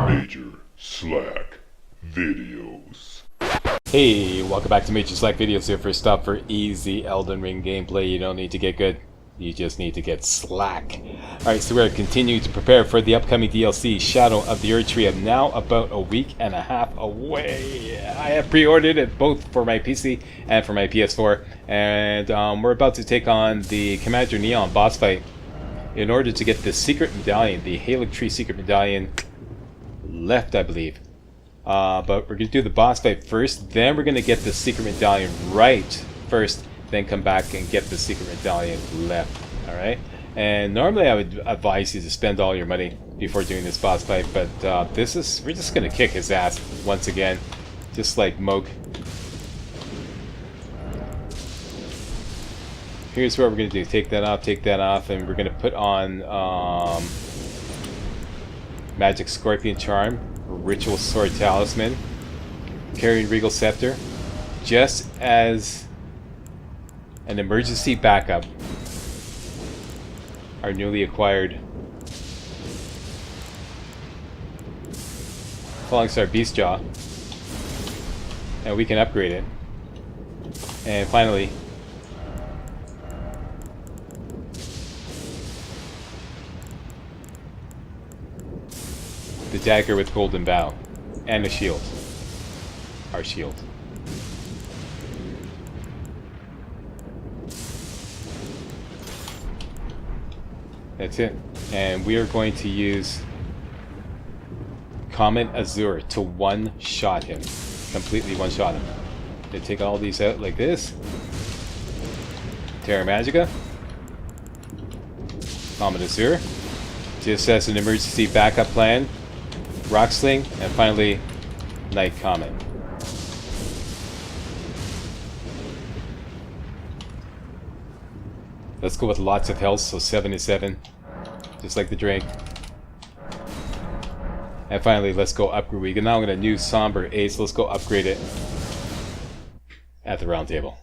Major Slack Videos. Hey, welcome back to Major Slack Videos, your first stop for easy Elden Ring gameplay. You don't need to get good, you just need to get slack. Alright, so we're continuing to prepare for the upcoming DLC Shadow of the Erdtree. I'm now about a week and a half away. I have pre-ordered it both for my PC and for my PS4, and we're about to take on the Commander Niall boss fight in order to get the secret medallion, the Erdtree secret medallion left, I believe. But we're going to do the boss fight first, then we're going to get the secret medallion right first, then come back and get the secret medallion left. Alright? And normally I would advise you to spend all your money before doing this boss fight, but we're just going to kick his ass once again, just like Moog. Here's what we're going to do. Take that off, and we're going to put on Magic Scorpion Charm, Ritual Sword Talisman, Carrying Regal Scepter, just as an emergency backup. Our newly acquired Falling Star Beast Jaw, and we can upgrade it. And finally, the dagger with golden bow, and a shield. Our shield. That's it. And we are going to use Comet Azure to one-shot him. Completely one-shot him. They take all these out like this. Terra Magica. Comet Azure. Just as an emergency backup plan. Rock Sling, and finally, Night Comet. Let's go with lots of health, so 7 is 7, just like the drink. And finally, let's go upgrade. We can now get a new Somber Ace. Let's go upgrade it at the round table.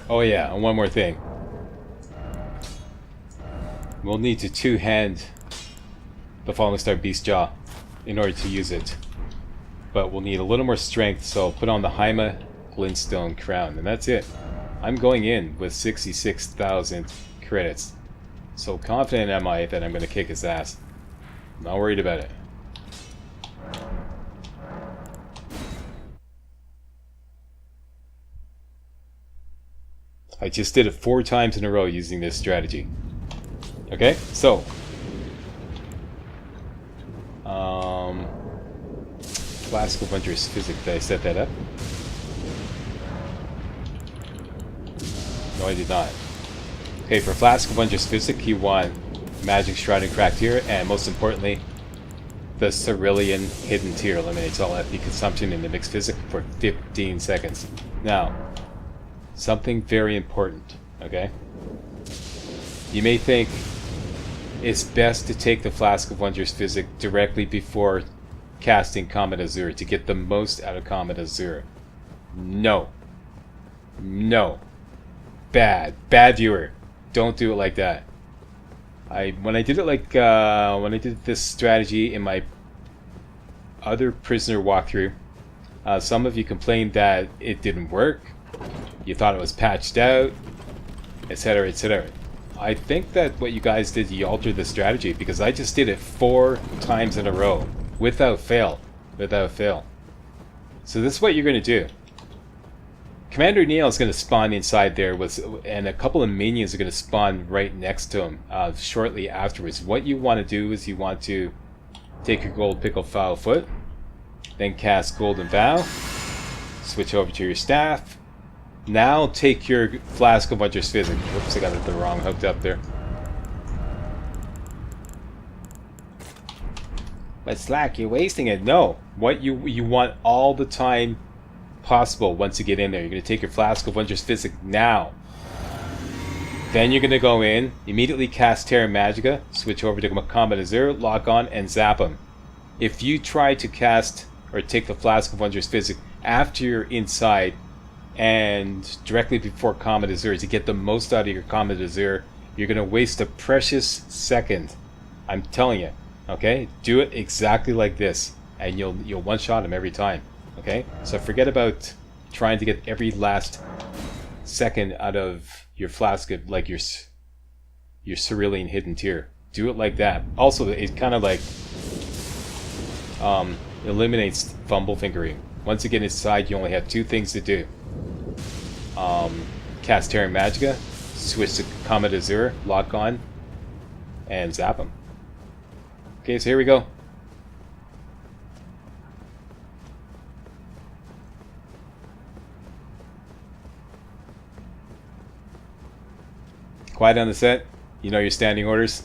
Oh yeah, and one more thing. We'll need to two-hand the Falling Star Beast Jaw in order to use it. But we'll need a little more strength, so I'll put on the Haima Glintstone Crown, and that's it. I'm going in with 66,000 credits. So confident am I that I'm going to kick his ass. Not worried about it. I just did it 4 times in a row using this strategy. Okay, so Flask of Wondrous Physic. Did I set that up? No, I did not. Okay, for Flask of Wondrous Physic, you want Magic Shroud and Cracked Tear, and most importantly, the Cerulean Hidden Tear eliminates all FP consumption in the mixed physic for 15 seconds. Now, something very important, okay? You may think it's best to take the Flask of Wondrous Physic directly before casting Comet Azure to get the most out of Comet Azure. No. No. Bad viewer. Don't do it like that. When I did this strategy in my other prisoner walkthrough, some of you complained that it didn't work. You thought it was patched out, etc., etc. I think that what you guys did, you altered the strategy, because I just did it 4 times in a row, without fail. Without fail. So this is what you're going to do. Commander Niall is going to spawn inside there, and a couple of minions are going to spawn right next to him shortly afterwards. What you want to do is you want to take your Gold Pickle Foul Foot, then cast Golden Bow, switch over to your staff. Now take your Flask of Wondrous Physic. Oops, I got it the wrong hooked up there. But Slack, you're wasting it. No. What you want all the time possible once you get in there. You're going to take your Flask of Wondrous Physic now. Then you're going to go in, immediately cast Terra Magica, switch over to Combat Azure, lock on, and zap him. If you try to cast or take the Flask of Wondrous Physic after you're inside and directly before Combat Azure to get the most out of your Combat Azure, you're going to waste a precious second. I'm telling you, okay? Do it exactly like this, and you'll one-shot him every time, okay? So forget about trying to get every last second out of your flask of, like, your Cerulean Hidden Tear. Do it like that. Also, it kind of like eliminates fumble fingering. Once you get inside, you only have two things to do. Cast Terra Magica, switch to Combat Azure, lock on, and zap him. Okay, so here we go. Quiet on the set. You know your standing orders.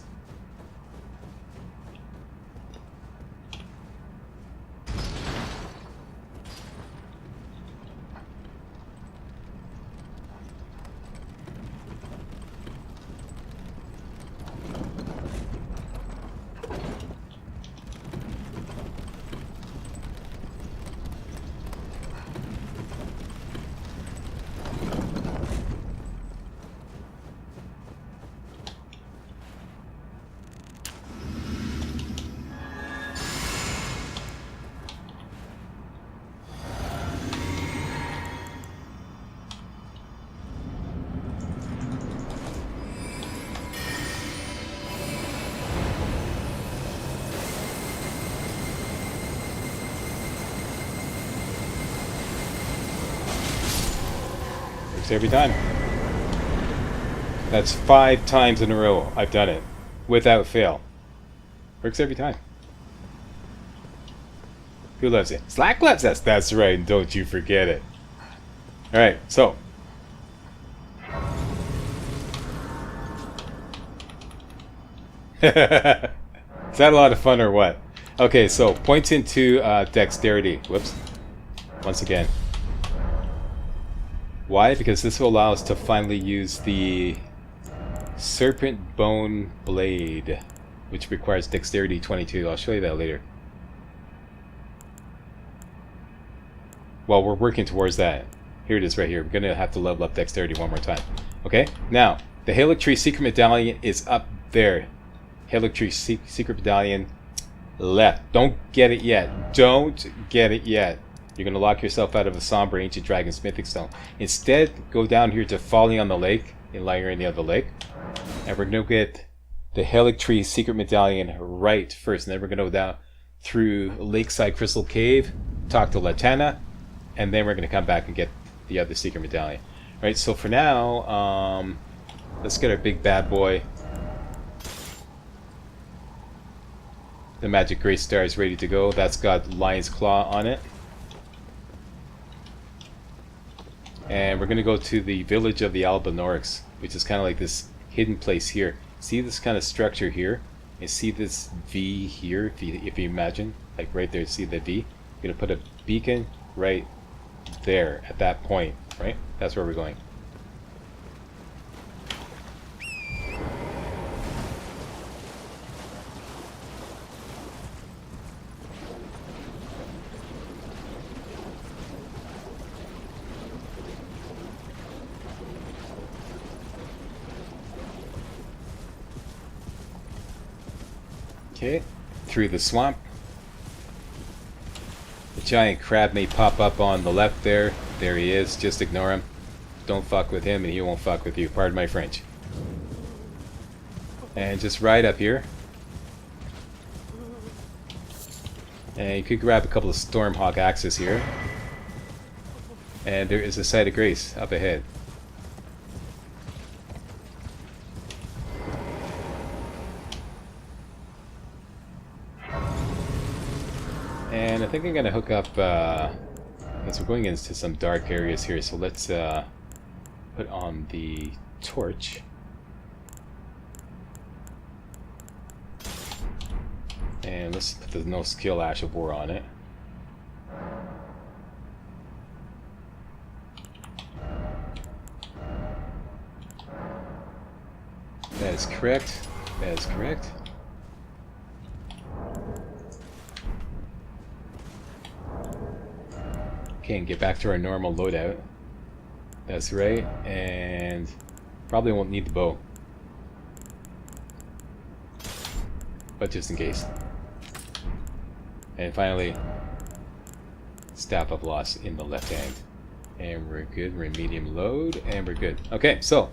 Every time. That's 5 times in a row I've done it without fail. Works every time. Who loves it? Slack loves us. That's right, don't you forget it. Alright, so is that a lot of fun or what? Okay, so points into dexterity. Whoops. Once again. Why? Because this will allow us to finally use the Serpent Bone Blade, which requires Dexterity 22. I'll show you that later. Well, we're working towards that. Here it is right here. We're going to have to level up Dexterity one more time. Okay? Now, the Erdtree Secret Medallion is up there. Erdtree Secret Medallion left. Don't get it yet. Don't get it yet. You're going to lock yourself out of a Somber Ancient Dragon Smithing Stone. Instead, go down here to Falling on the Lake, in Lying on the Lake. And we're going to get the Erdtree Secret Medallion right first. And then we're going to go down through Lakeside Crystal Cave, talk to Latana, and then we're going to come back and get the other Secret Medallion. Alright, so for now, let's get our big bad boy. The Magic Gray Star is ready to go. That's got Lion's Claw on it. And we're going to go to the village of the Albinorix, which is kind of like this hidden place here. See this kind of structure here? And see this V here, if you imagine, like right there, see the V? We're going to put a beacon right there at that point, right? That's where we're going. Okay, through the swamp. The giant crab may pop up on the left there. There he is, just ignore him. Don't fuck with him and he won't fuck with you, pardon my French. And just right up here. And you could grab a couple of Stormhawk axes here. And there is a Site of Grace up ahead. And I think I'm going to hook up, because we're going into some dark areas here, so let's put on the torch. And let's put the no skill Ash of War on it. is correct. That is correct. Okay, and get back to our normal loadout. That's right, and probably won't need the bow. But just in case. And finally, Staff of Loss in the left hand. And we're good, we're in medium load, and we're good. Okay, so.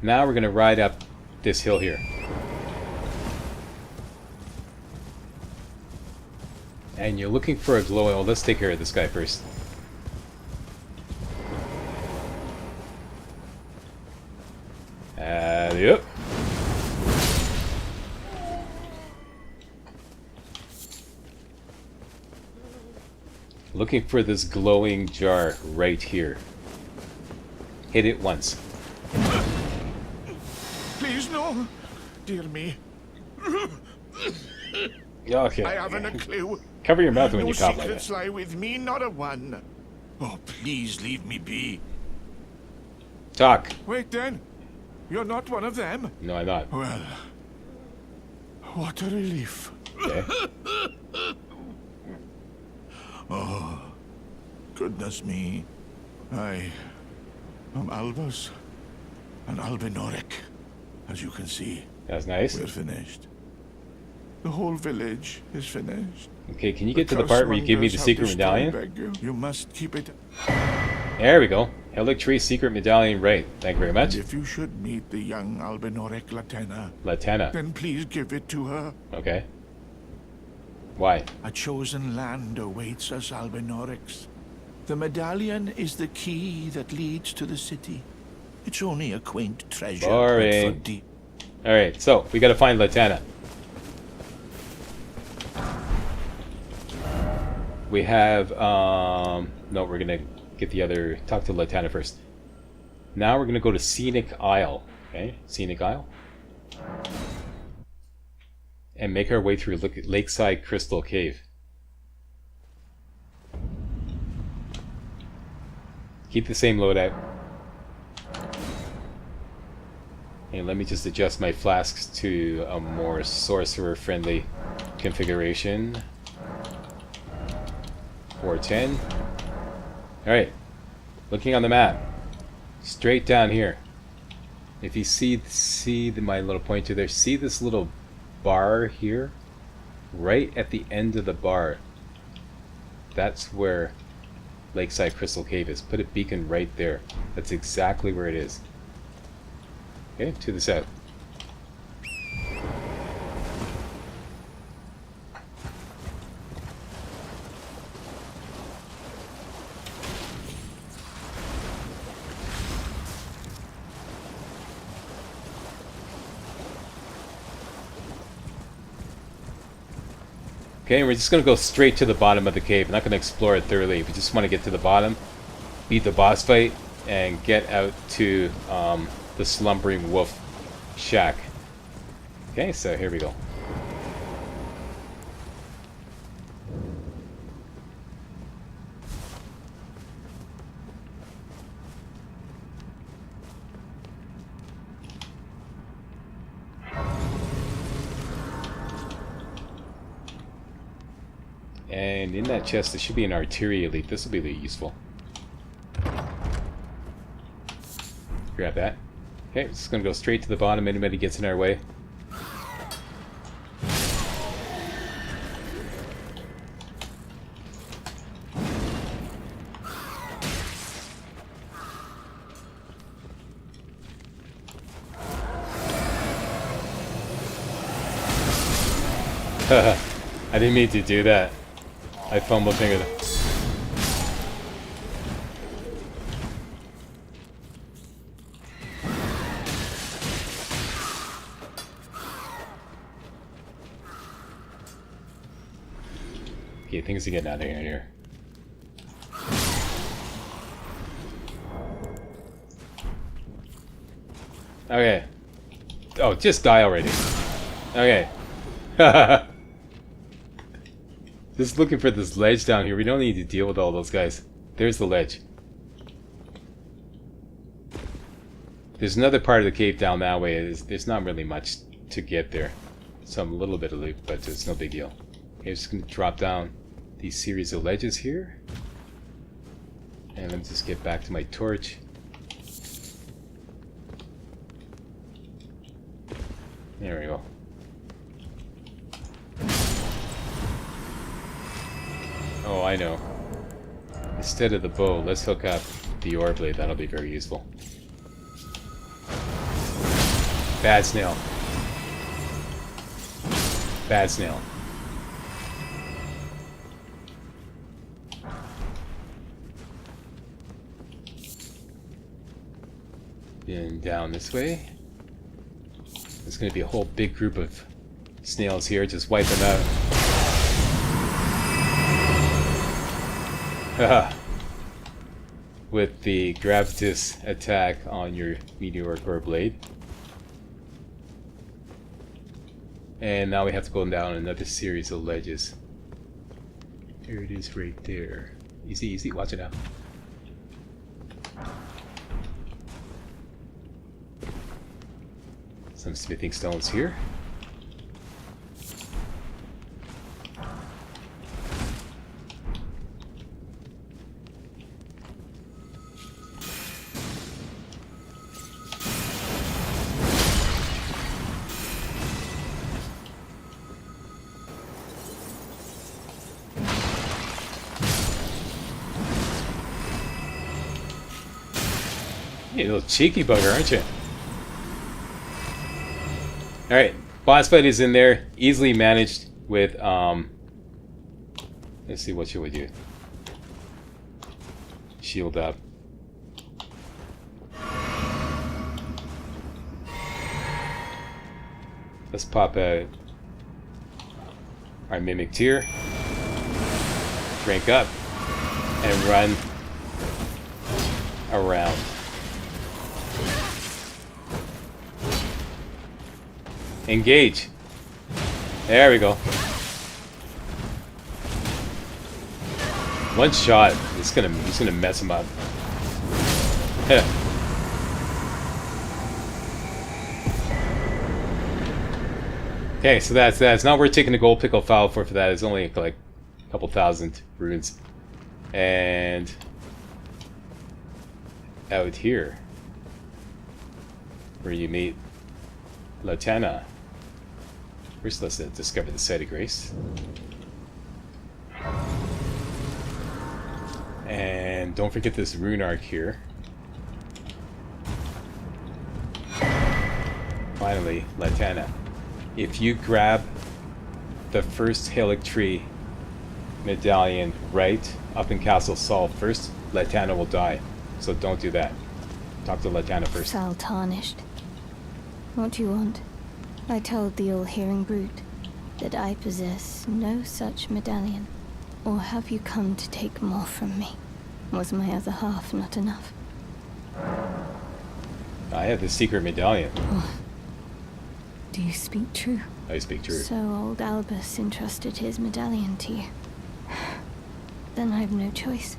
Now we're going to ride up this hill here. And you're looking for a glowing... Well, let's take care of this guy first. Yep. Looking for this glowing jar right here. Hit it once. Please, no. Dear me. Okay. I haven't a clue. Cover your mouth when No you cough like secrets that. lie with me, not a one. Oh, please leave me be. Talk. Wait then. You're not one of them? No, I'm not. Well, what a relief. Okay. Oh, goodness me. I am Albus and Albinoric. As you can see, That's nice. we're finished. The whole village is finished. Okay, can you get to the part where you give me the secret medallion? You must keep it. There we go. Erdtree secret medallion, right. Thank you very much. And if you should meet the young Albinoric Latena, Latena. then please give it to her. Okay. Why? A chosen land awaits us Albinorics. The medallion is the key that leads to the city. It's only a quaint treasure. Boring. But for deep. Alright, so we gotta find Latena. We have, no, we're gonna get the other, talk to Latena first. Now we're gonna go to Scenic Isle. Okay, Scenic Isle. And make our way through Lakeside Crystal Cave. Keep the same loadout. And let me just adjust my flasks to a more sorcerer-friendly configuration. 410. Alright. Looking on the map. Straight down here. If you see my little pointer there, see this little bar here? Right at the end of the bar. That's where Lakeside Crystal Cave is. Put a beacon right there. That's exactly where it is. Okay, to the south. Okay, we're just going to go straight to the bottom of the cave. We're not going to explore it thoroughly. We just want to get to the bottom, beat the boss fight, and get out to the Slumbering Wolf shack. Okay, so here we go. And in that chest, there should be an artery elite. This will be really useful. Grab that. Okay, just gonna go straight to the bottom. Anybody gets in our way. I didn't mean to do that. I fumbled thinking. Okay, things are getting out of here. Okay. Oh, just die already. Okay. Just looking for this ledge down here. We don't need to deal with all those guys. There's the ledge. There's another part of the cave down that way. There's not really much to get there. Some little bit of loot, but it's no big deal. Okay, I'm just going to drop down these series of ledges here. And let me just get back to my torch. There we go. Oh, I know. Instead of the bow, let's hook up the ore blade. That'll be very useful. Bad snail. Bad snail. And down this way. There's going to be a whole big group of snails here. Just wipe them out. Haha. With the gravitas attack on your meteoric ore blade. And now we have to go down another series of ledges. Here it is right there. Easy, easy. Watch it out. Some smithing stones here. You little cheeky bugger, aren't you? Alright, boss fight is in there, easily managed with, let's see, what should we do? Shield up. Let's pop out our Mimic Tier, rank up, and run around. Engage. There we go. One shot. He's gonna mess him up. Okay, so that's not worth taking a gold pickle file for that. It's only like a couple thousand runes. And out here, where you meet Latana. First, let's discover the site of grace. And don't forget this rune arc here. Finally, Latana. If you grab the first Erdtree medallion right up in Castle Sol first, Latana will die. So don't do that. Talk to Latana first. Foul tarnished. What do you want? I told the all-hearing brute that I possess no such medallion. Or have you come to take more from me? Was my other half not enough? I have the secret medallion. Oh. Do you speak true? I speak true. So old Albus entrusted his medallion to you. Then I have no choice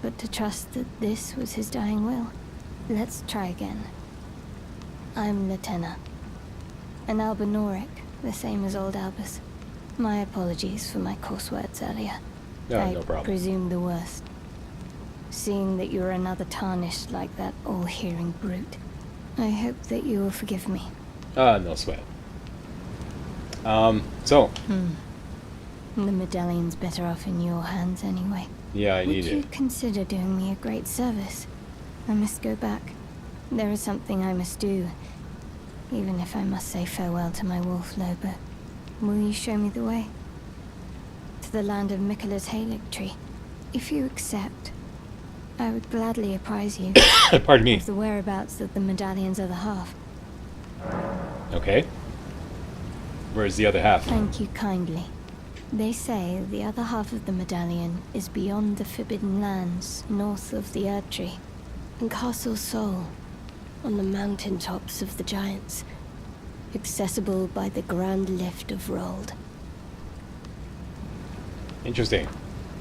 but to trust that this was his dying will. Let's try again. I'm Latena. An Albinoric, the same as old Albus. My apologies for my coarse words earlier. No, no problem. I presume the worst. Seeing that you're another tarnished like that all-hearing brute, I hope that you will forgive me. No sweat. So. The medallion's better off in your hands anyway. Yeah, I need Would you it. consider doing me a great service? I must go back. There is something I must do, even if I must say farewell to my wolf Lobo. Will you show me the way? To the land of Miquella's Erdtree. If you accept, I would gladly apprise you Pardon me. of the whereabouts of the medallion's other half. Okay. Where's the other half? Thank you kindly. They say the other half of the medallion is beyond the Forbidden Lands, north of the Erdtree, in Castle Sol, on the mountaintops of the Giants, accessible by the Grand Lift of Rold. Interesting.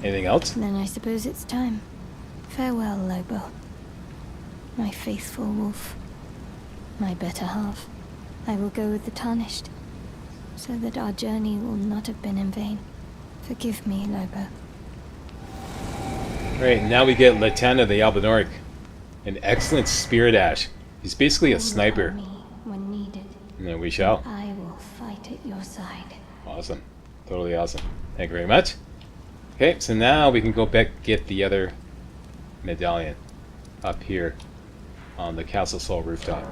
Anything else? Then I suppose it's time. Farewell, Lobo. My faithful wolf. my better half. I will go with the Tarnished, so that our journey will not have been in vain. Forgive me, Lobo. Alright, now we get Latana the Albinoric. An excellent spear dash. He's basically a Call sniper. upon me when needed. And then we shall. I will fight at your side. Awesome. Totally awesome. Thank you very much. Okay, so now we can go back get the other medallion up here on the Castle Sol rooftop.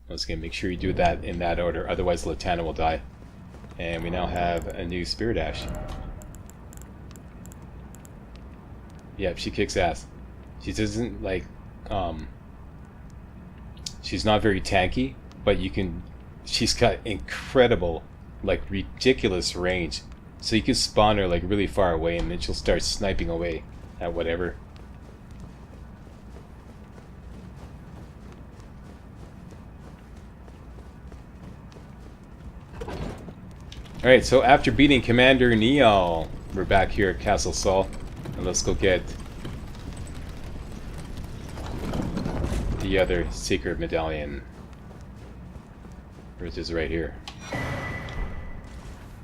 Once again, make sure you do that in that order, otherwise Latana will die. And we now have a new Spear Dash. Yep, she kicks ass. She doesn't like, she's not very tanky, but you can, she's got incredible, like ridiculous range. So you can spawn her like really far away and then she'll start sniping away at whatever. Alright, so after beating Commander Niall, we're back here at Castle Sol. And let's go get the other secret medallion. Which is right here.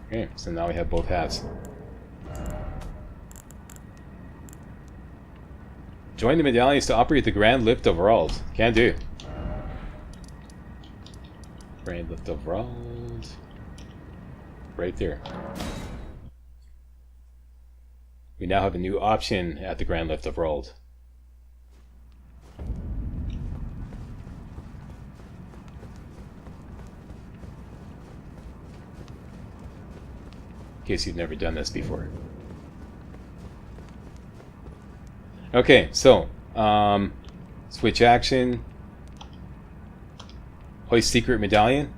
Okay, so now we have both halves. Join the medallions to operate the Grand Lift of Worlds. Can do. Grand Lift of Worlds. Right there. We now have a new option at the Grand Lift of Worlds. In case you've never done this before. Okay, so switch action. Hoist secret medallion.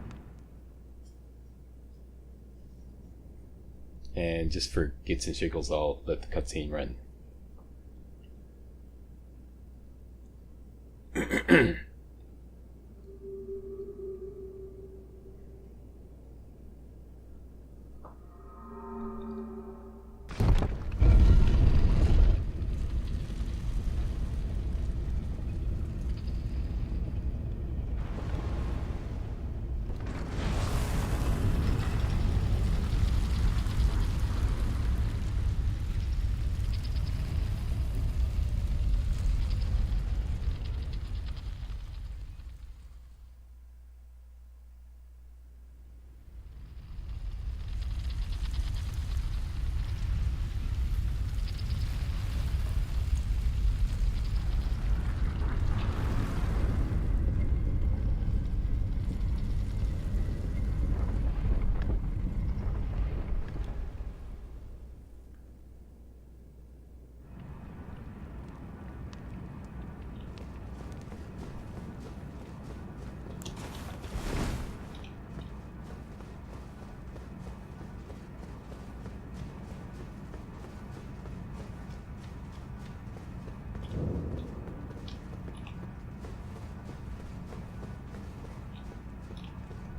And just for gits and shiggles, I'll let the cutscene run.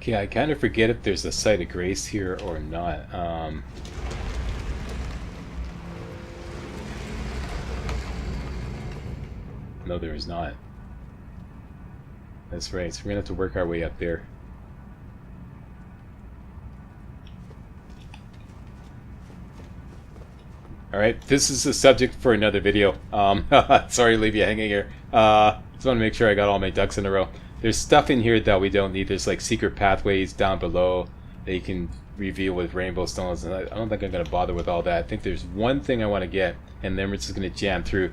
Okay, I kind of forget if there's a site of grace here or not. No, there is not. That's right, so we're gonna have to work our way up there. Alright, this is a subject for another video. Sorry to leave you hanging here. Just want to make sure I got all my ducks in a row. There's stuff in here that we don't need. There's like secret pathways down below that you can reveal with rainbow stones, and I don't think I'm going to bother with all that. I think there's one thing I want to get, and then we're just going to jam through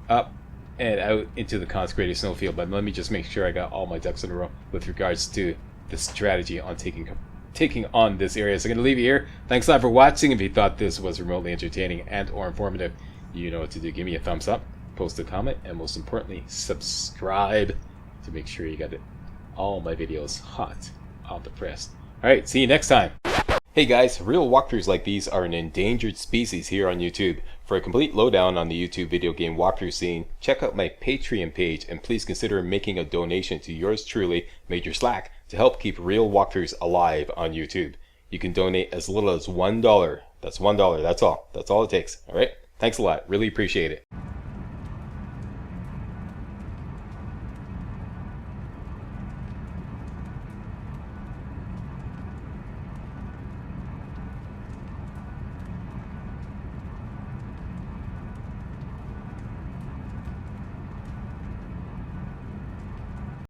up and out into the consecrated snowfield. But let me just make sure I got all my ducks in a row with regards to the strategy on taking on this area. So I'm going to leave you here. Thanks a lot for watching. If you thought this was remotely entertaining and or informative, you know what to do. Give me a thumbs up, post a comment, and most importantly, subscribe to make sure you got all my videos hot off the press. Alright, see you next time. Hey guys, real walkthroughs like these are an endangered species here on YouTube. For a complete lowdown on the YouTube video game walkthrough scene, check out my Patreon page, and please consider making a donation to yours truly, Major Slack, to help keep real walkthroughs alive on YouTube. You can donate as little as $1. That's $1, that's all. That's all it takes. Alright? Thanks a lot. Really appreciate it.